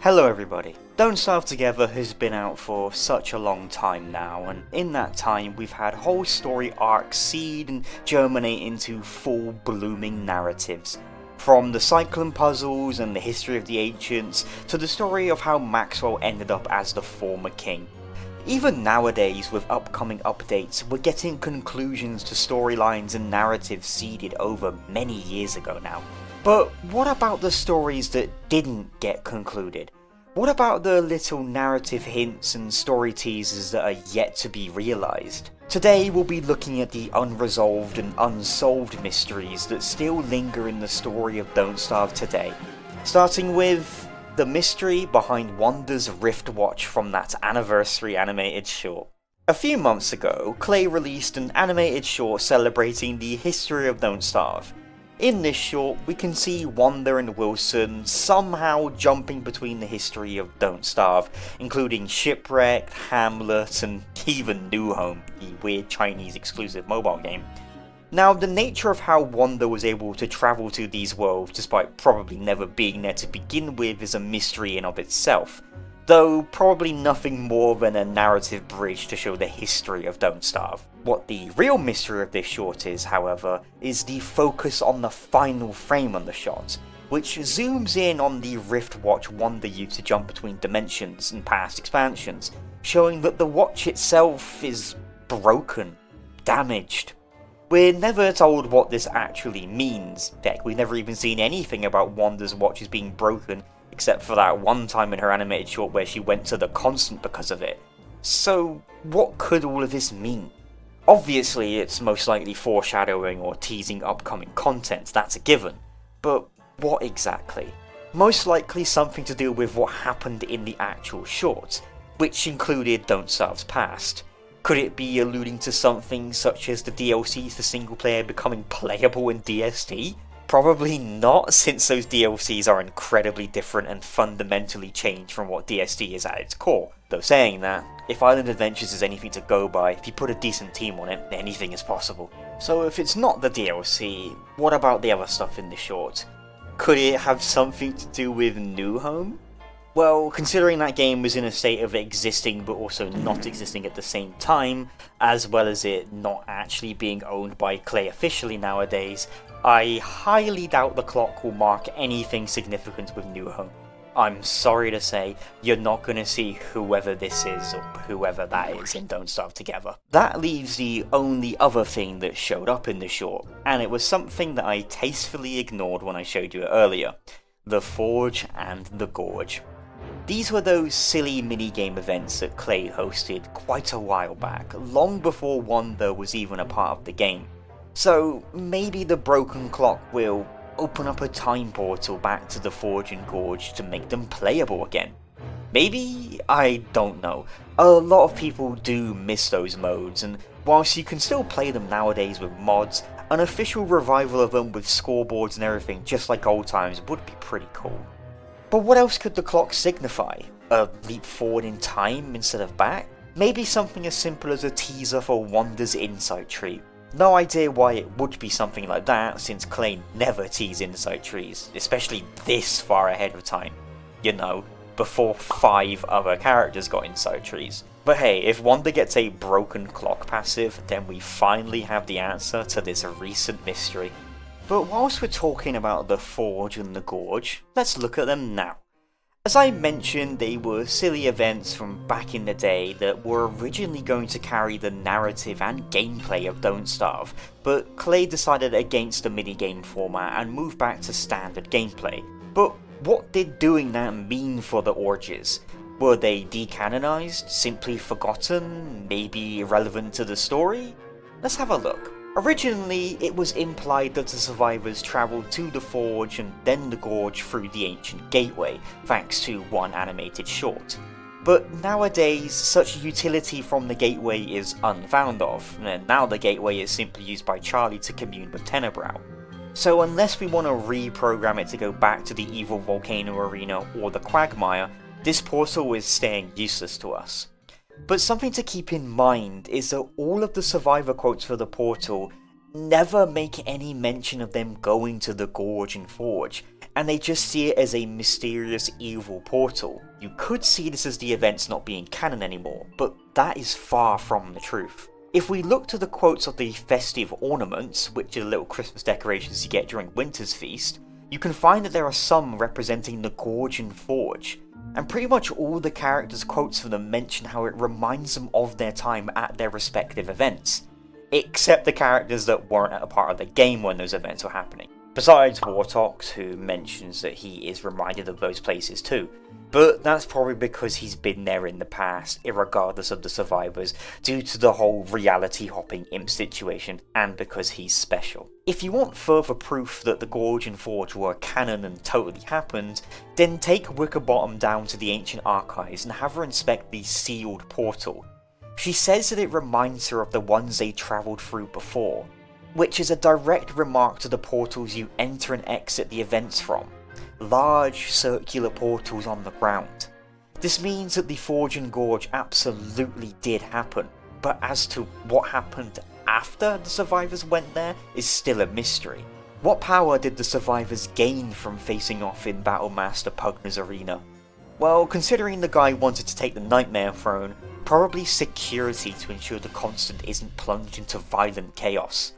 Hello everybody. Don't Starve Together has been out for such a long time now, and in that time we've had whole story arcs seed and germinate into full blooming narratives. From the Cyclone puzzles and the history of the ancients, to the story of how Maxwell ended up as the former king. Even nowadays, with upcoming updates, we're getting conclusions to storylines and narratives seeded over many years ago now. But what about the stories that didn't get concluded? What about the little narrative hints and story teasers that are yet to be realised? Today we'll be looking at the unresolved and unsolved mysteries that still linger in the story of Don't Starve today. Starting with the mystery behind Wanda's Rift Watch from that anniversary animated short. A few months ago, Clay released an animated short celebrating the history of Don't Starve. In this short, we can see Wanda and Wilson somehow jumping between the history of Don't Starve, including Shipwrecked, Hamlet, and even New Home, the weird Chinese exclusive mobile game. Now, the nature of how Wanda was able to travel to these worlds despite probably never being there to begin with is a mystery in of itself, though probably nothing more than a narrative bridge to show the history of Don't Starve. What the real mystery of this short is, however, is the focus on the final frame on the shot, which zooms in on the Rift Watch Wanda used to jump between dimensions and past expansions, showing that the watch itself is broken, damaged. We're never told what this actually means. Heck, we've never even seen anything about Wanda's watches being broken, except for that one time in her animated short where she went to the Constant because of it. So, what could all of this mean? Obviously, it's most likely foreshadowing or teasing upcoming content, that's a given. But what exactly? Most likely something to do with what happened in the actual short, which included Don't Starve's past. Could it be alluding to something such as the DLCs for single player becoming playable in DST? Probably not, since those DLCs are incredibly different and fundamentally changed from what DST is at its core. Though saying that, if Island Adventures is anything to go by, if you put a decent team on it, anything is possible. So if it's not the DLC, what about the other stuff in the short? Could it have something to do with New Home? Well, considering that game was in a state of existing but also not existing at the same time, as well as it not actually being owned by Clay officially nowadays, I highly doubt the clock will mark anything significant with New Home. I'm sorry to say, you're not going to see whoever this is or whoever that is in Don't Starve Together. That leaves the only other thing that showed up in the short, and it was something that I tastefully ignored when I showed you it earlier. The Forge and the Gorge. These were those silly minigame events that Clay hosted quite a while back, long before Wanda was even a part of the game. So maybe the broken clock will open up a time portal back to the Forge and Gorge to make them playable again. Maybe? I don't know. A lot of people do miss those modes, and whilst you can still play them nowadays with mods, an official revival of them with scoreboards and everything just like old times would be pretty cool. But what else could the clock signify? A leap forward in time instead of back? Maybe something as simple as a teaser for Wanda's insight tree. No idea why it would be something like that, since Clay never teased insight trees, especially this far ahead of time. You know, before 5 other characters got insight trees. But hey, if Wanda gets a broken clock passive, then we finally have the answer to this recent mystery. But whilst we're talking about the Forge and the Gorge, let's look at them now. As I mentioned, they were silly events from back in the day that were originally going to carry the narrative and gameplay of Don't Starve, but Clay decided against the minigame format and moved back to standard gameplay. But what did doing that mean for the Orges? Were they decanonized, simply forgotten, maybe irrelevant to the story? Let's have a look. Originally, it was implied that the survivors travelled to the Forge and then the Gorge through the ancient gateway, thanks to one animated short. But nowadays, such utility from the gateway is unfound of, and now the gateway is simply used by Charlie to commune with Tenebrow. So unless we want to reprogram it to go back to the evil volcano arena or the quagmire, this portal is staying useless to us. But something to keep in mind is that all of the survivor quotes for the portal never make any mention of them going to the Gorge and Forge, and they just see it as a mysterious evil portal. You could see this as the events not being canon anymore, but that is far from the truth. If we look to the quotes of the festive ornaments, which are the little Christmas decorations you get during Winter's Feast, you can find that there are some representing the Gorge and Forge, and pretty much all the characters' quotes from them mention how it reminds them of their time at their respective events, except the characters that weren't at a part of the game when those events were happening. Besides Wartox, who mentions that he is reminded of those places too, but that's probably because he's been there in the past, irregardless of the survivors, due to the whole reality hopping imp situation, and because he's special. If you want further proof that the Gorge and Forge were canon and totally happened, then take Wickerbottom down to the ancient archives and have her inspect the sealed portal. She says that it reminds her of the ones they travelled through before, which is a direct remark to the portals you enter and exit the events from. Large circular portals on the ground. This means that the Forge and Gorge absolutely did happen, but as to what happened after the survivors went there is still a mystery. What power did the survivors gain from facing off in Battlemaster Pugner's arena? Well, considering the guy wanted to take the Nightmare Throne, probably security to ensure the Constant isn't plunged into violent chaos.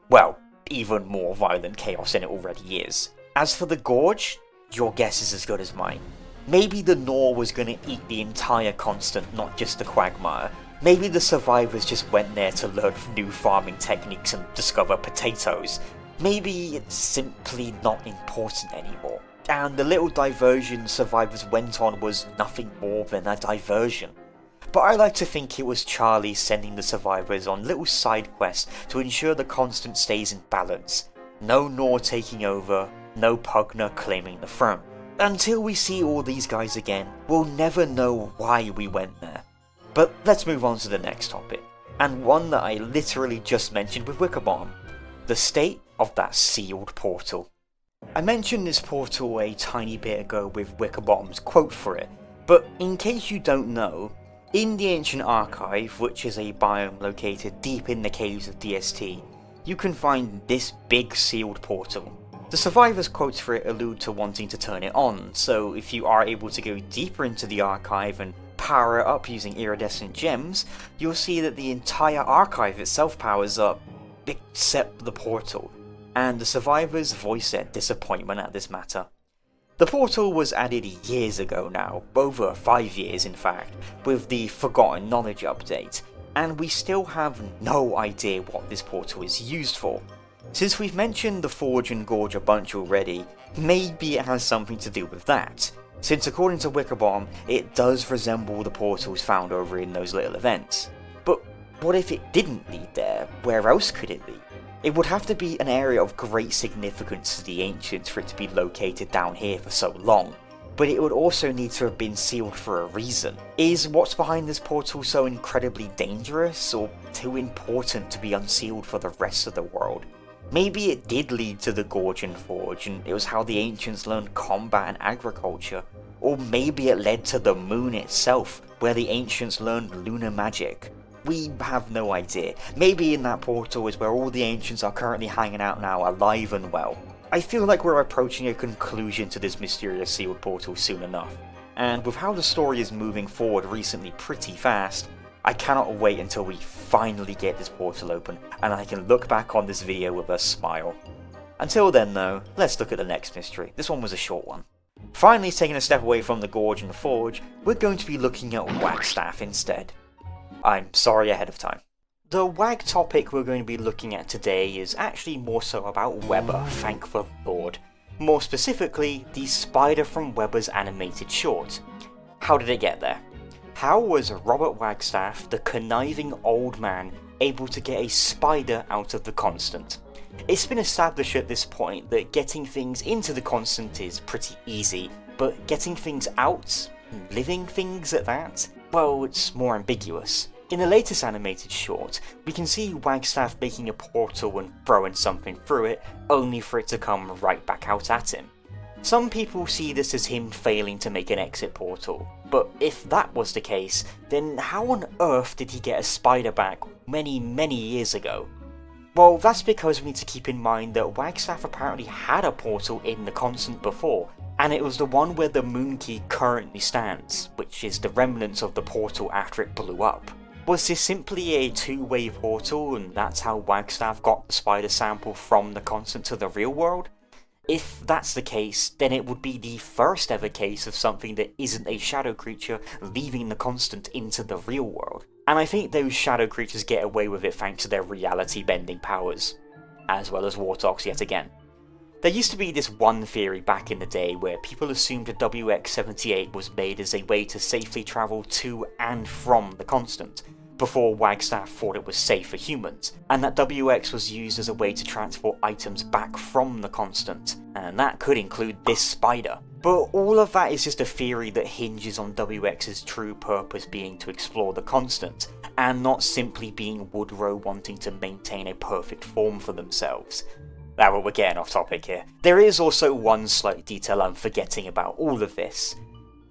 Well, even more violent chaos than it already is. As for the Gorge, your guess is as good as mine. Maybe the Gnaw was gonna eat the entire Constant, not just the Quagmire. Maybe the survivors just went there to learn new farming techniques and discover potatoes. Maybe it's simply not important anymore, and the little diversion survivors went on was nothing more than a diversion. But I like to think it was Charlie sending the survivors on little side quests to ensure the Constant stays in balance. No Gnaw taking over, no Pugner claiming the throne. Until we see all these guys again, we'll never know why we went there. But let's move on to the next topic, and one that I literally just mentioned with Wickerbottom: the state of that sealed portal. I mentioned this portal a tiny bit ago with Wickerbottom's quote for it, but in case you don't know, in the Ancient Archive, which is a biome located deep in the caves of DST, you can find this big sealed portal. The survivors' quotes for it allude to wanting to turn it on, so if you are able to go deeper into the archive and power it up using iridescent gems, you'll see that the entire archive itself powers up, except the portal, and the survivors voice their disappointment at this matter. The portal was added years ago now, over 5 years in fact, with the Forgotten Knowledge update, and we still have no idea what this portal is used for. Since we've mentioned the Forge and Gorge a bunch already, maybe it has something to do with that, since according to Wickerbottom, it does resemble the portals found over in those little events. But what if it didn't lead there? Where else could it lead? It would have to be an area of great significance to the Ancients for it to be located down here for so long, but it would also need to have been sealed for a reason. Is what's behind this portal so incredibly dangerous, or too important to be unsealed for the rest of the world? Maybe it did lead to the Gorge and Forge, and it was how the Ancients learned combat and agriculture. Or maybe it led to the moon itself, where the Ancients learned lunar magic. We have no idea. Maybe in that portal is where all the Ancients are currently hanging out now, alive and well. I feel like we're approaching a conclusion to this mysterious sealed portal soon enough. And with how the story is moving forward recently pretty fast, I cannot wait until we finally get this portal open and I can look back on this video with a smile. Until then though, let's look at the next mystery. This one was a short one. Finally, taking a step away from the Gorge and Forge, we're going to be looking at Wagstaff instead. I'm sorry ahead of time. The Wag topic we're going to be looking at today is actually more so about Webber, thank the Lord. More specifically, the spider from Webber's animated short. How did it get there? How was Robert Wagstaff, the conniving old man, able to get a spider out of the Constant? It's been established at this point that getting things into the Constant is pretty easy, but getting things out, living things at that, well, it's more ambiguous. In the latest animated short, we can see Wagstaff making a portal and throwing something through it, only for it to come right back out at him. Some people see this as him failing to make an exit portal, but if that was the case, then how on earth did he get a spider back many years ago? Well, that's because we need to keep in mind that Wagstaff apparently had a portal in the constant before, and it was the one where the moon key currently stands, which is the remnants of the portal after it blew up. Was this simply a two-way portal and that's how Wagstaff got the spider sample from the constant to the real world? If that's the case, then it would be the first ever case of something that isn't a shadow creature leaving the constant into the real world. And I think those shadow creatures get away with it thanks to their reality bending powers, as well as Warthog's yet again. There used to be this one theory back in the day where people assumed the WX-78 was made as a way to safely travel to and from the constant, before Wagstaff thought it was safe for humans, and that WX was used as a way to transport items back from the constant, and that could include this spider. But all of that is just a theory that hinges on WX's true purpose being to explore the constant, and not simply being Woodrow wanting to maintain a perfect form for themselves. Now we're getting off topic here. There is also one slight detail I'm forgetting about all of this.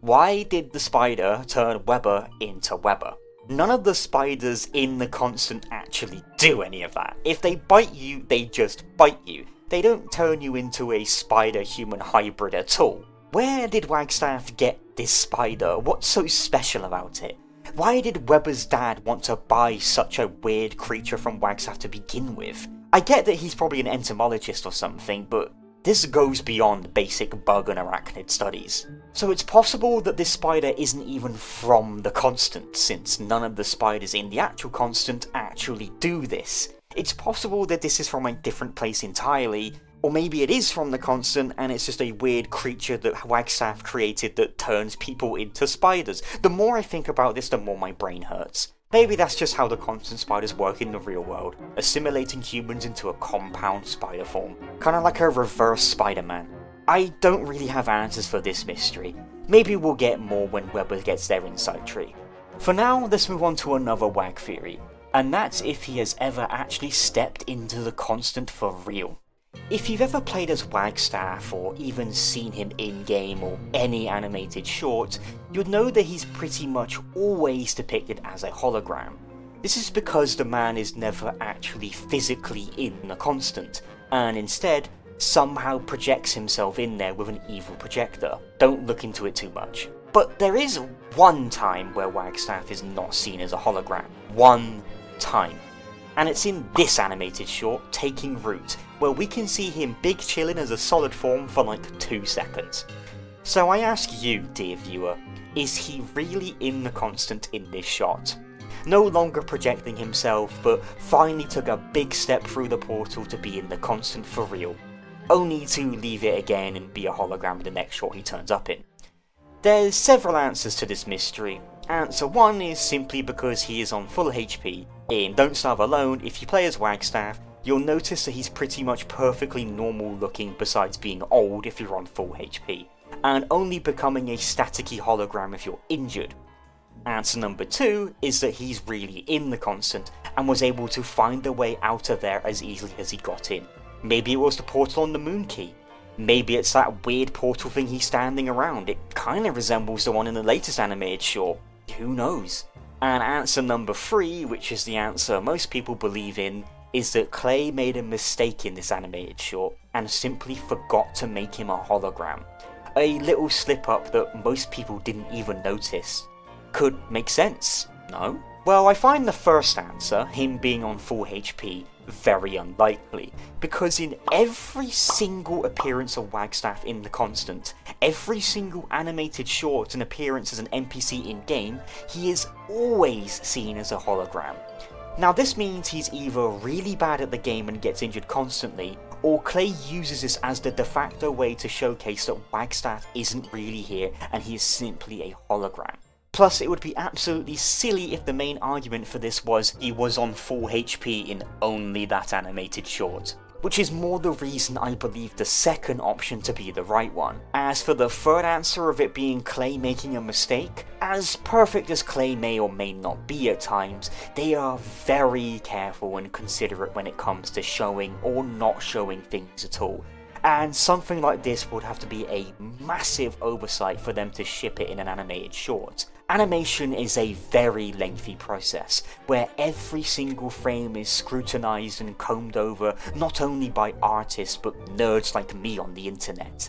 Why did the spider turn Webber into Webber? None of the spiders in the constant actually do any of that. If they bite you, they just bite you. They don't turn you into a spider-human hybrid at all. Where did Wagstaff get this spider? What's so special about it? Why did Webber's dad want to buy such a weird creature from Wagstaff to begin with? I get that he's probably an entomologist or something, but this goes beyond basic bug and arachnid studies. So it's possible that this spider isn't even from the constant, since none of the spiders in the actual constant actually do this. It's possible that this is from a different place entirely, or maybe it is from the constant and it's just a weird creature that Wagstaff created that turns people into spiders. The more I think about this, the more my brain hurts. Maybe that's just how the constant spiders work in the real world, assimilating humans into a compound spider form. Kinda like a reverse Spider-Man. I don't really have answers for this mystery. Maybe we'll get more when Webber gets their insight tree. For now, let's move on to another Wag theory, and that's if he has ever actually stepped into the constant for real. If you've ever played as Wagstaff, or even seen him in-game or any animated short, you'd know that he's pretty much always depicted as a hologram. This is because the man is never actually physically in the constant, and instead somehow projects himself in there with an evil projector. Don't look into it too much. But there is one time where Wagstaff is not seen as a hologram. One time. And it's in this animated short, Taking Root, where we can see him big chillin' as a solid form for like 2 seconds. So I ask you, dear viewer, is he really in the constant in this shot? No longer projecting himself, but finally took a big step through the portal to be in the constant for real, only to leave it again and be a hologram in the next shot he turns up in. There's several answers to this mystery. Answer 1 is simply because he is on full HP. In Don't Starve Alone, if you play as Wagstaff, you'll notice that he's pretty much perfectly normal looking besides being old if you're on full HP, and only becoming a staticky hologram if you're injured. Answer number 2 is that he's really in the constant and was able to find a way out of there as easily as he got in. Maybe it was the portal on the moon key. Maybe it's that weird portal thing he's standing around. It kinda resembles the one in the latest animated short. Who knows? And answer number 3, which is the answer most people believe in, is that Clay made a mistake in this animated short and simply forgot to make him a hologram. A little slip up that most people didn't even notice. Could make sense, no? Well, I find the first answer, him being on full HP, very unlikely, because in every single appearance of Wagstaff in the constant, every single animated short and appearance as an NPC in-game, he is always seen as a hologram. Now this means he's either really bad at the game and gets injured constantly, or Clay uses this as the de facto way to showcase that Wagstaff isn't really here and he is simply a hologram. Plus, it would be absolutely silly if the main argument for this was he was on full HP in only that animated short. Which is more the reason I believe the second option to be the right one. As for the third answer of it being Clay making a mistake, as perfect as Clay may or may not be at times, they are very careful and considerate when it comes to showing or not showing things at all. And something like this would have to be a massive oversight for them to ship it in an animated short. Animation is a very lengthy process, where every single frame is scrutinized and combed over not only by artists but nerds like me on the internet.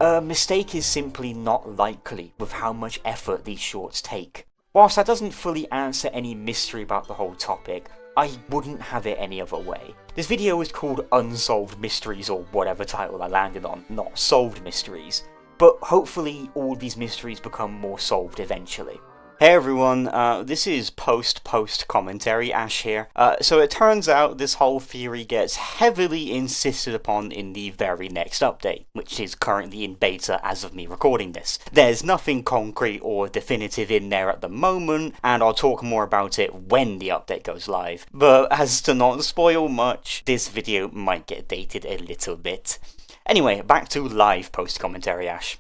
A mistake is simply not likely with how much effort these shorts take. Whilst that doesn't fully answer any mystery about the whole topic, I wouldn't have it any other way. This video is called Unsolved Mysteries, or whatever title I landed on, not Solved Mysteries. But hopefully all these mysteries become more solved eventually. Hey everyone, this is post commentary, Ash here. So it turns out this whole theory gets heavily insisted upon in the very next update, which is currently in beta as of me recording this. There's nothing concrete or definitive in there at the moment, and I'll talk more about it when the update goes live. But as to not spoil much, this video might get dated a little bit. Anyway, back to live post commentary, Ash.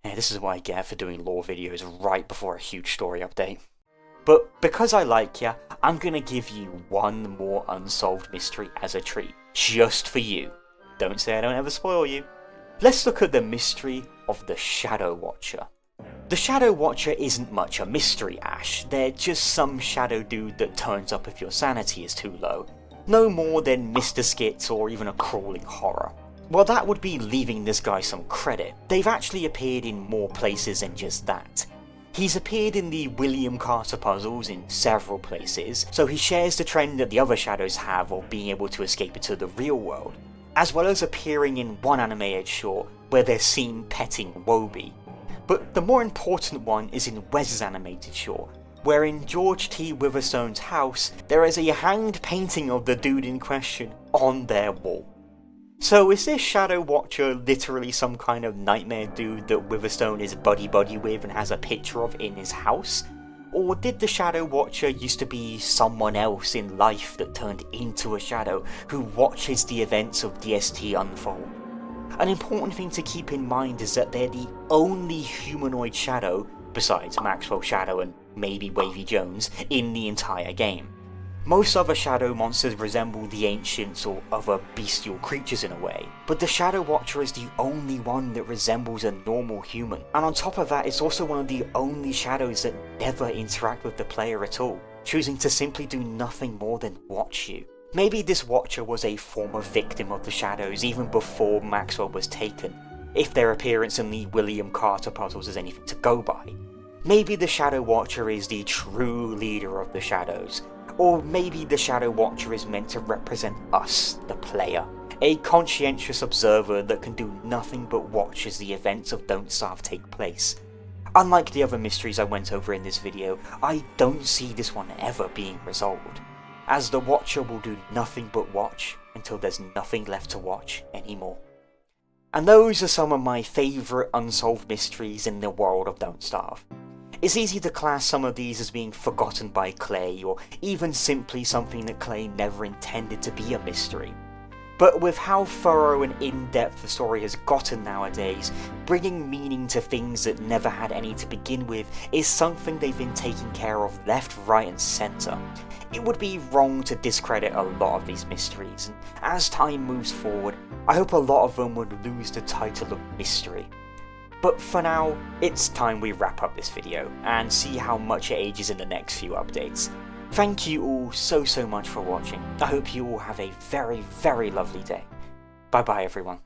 This is what I get for doing lore videos right before a huge story update. But because I like ya, I'm gonna give you one more unsolved mystery as a treat, just for you. Don't say I don't ever spoil you. Let's look at the mystery of the Shadow Watcher. The Shadow Watcher isn't much a mystery, Ash. They're just some shadow dude that turns up if your sanity is too low. No more than Mr. Skits or even a crawling horror. Well, that would be leaving this guy some credit. They've actually appeared in more places than just that. He's appeared in the William Carter puzzles in several places, so he shares the trend that the other shadows have of being able to escape into the real world, as well as appearing in one animated short where they're seen petting Wobie. But the more important one is in Wes's animated short, where in George T. Witherstone's house there is a hanged painting of the dude in question on their wall. So is this Shadow Watcher literally some kind of nightmare dude that Witherstone is buddy-buddy with and has a picture of in his house? Or did the Shadow Watcher used to be someone else in life that turned into a shadow who watches the events of DST unfold? An important thing to keep in mind is that they're the only humanoid shadow, besides Maxwell Shadow and maybe Wavy Jones, in the entire game. Most other shadow monsters resemble the ancients or other bestial creatures in a way, but the Shadow Watcher is the only one that resembles a normal human, and on top of that it's also one of the only shadows that never interact with the player at all, choosing to simply do nothing more than watch you. Maybe this Watcher was a former victim of the shadows even before Maxwell was taken, if their appearance in the William Carter puzzles is anything to go by. Maybe the Shadow Watcher is the true leader of the shadows. Or maybe the Shadow Watcher is meant to represent us, the player, a conscientious observer that can do nothing but watch as the events of Don't Starve take place. Unlike the other mysteries I went over in this video, I don't see this one ever being resolved, as the Watcher will do nothing but watch until there's nothing left to watch anymore. And those are some of my favourite unsolved mysteries in the world of Don't Starve. It's easy to class some of these as being forgotten by Clay, or even simply something that Clay never intended to be a mystery. But with how thorough and in-depth the story has gotten nowadays, bringing meaning to things that never had any to begin with is something they've been taking care of left, right and centre. It would be wrong to discredit a lot of these mysteries, and as time moves forward, I hope a lot of them would lose the title of mystery. But for now, it's time we wrap up this video and see how much it ages in the next few updates. Thank you all so much for watching. I hope you all have a very lovely day. Bye bye everyone.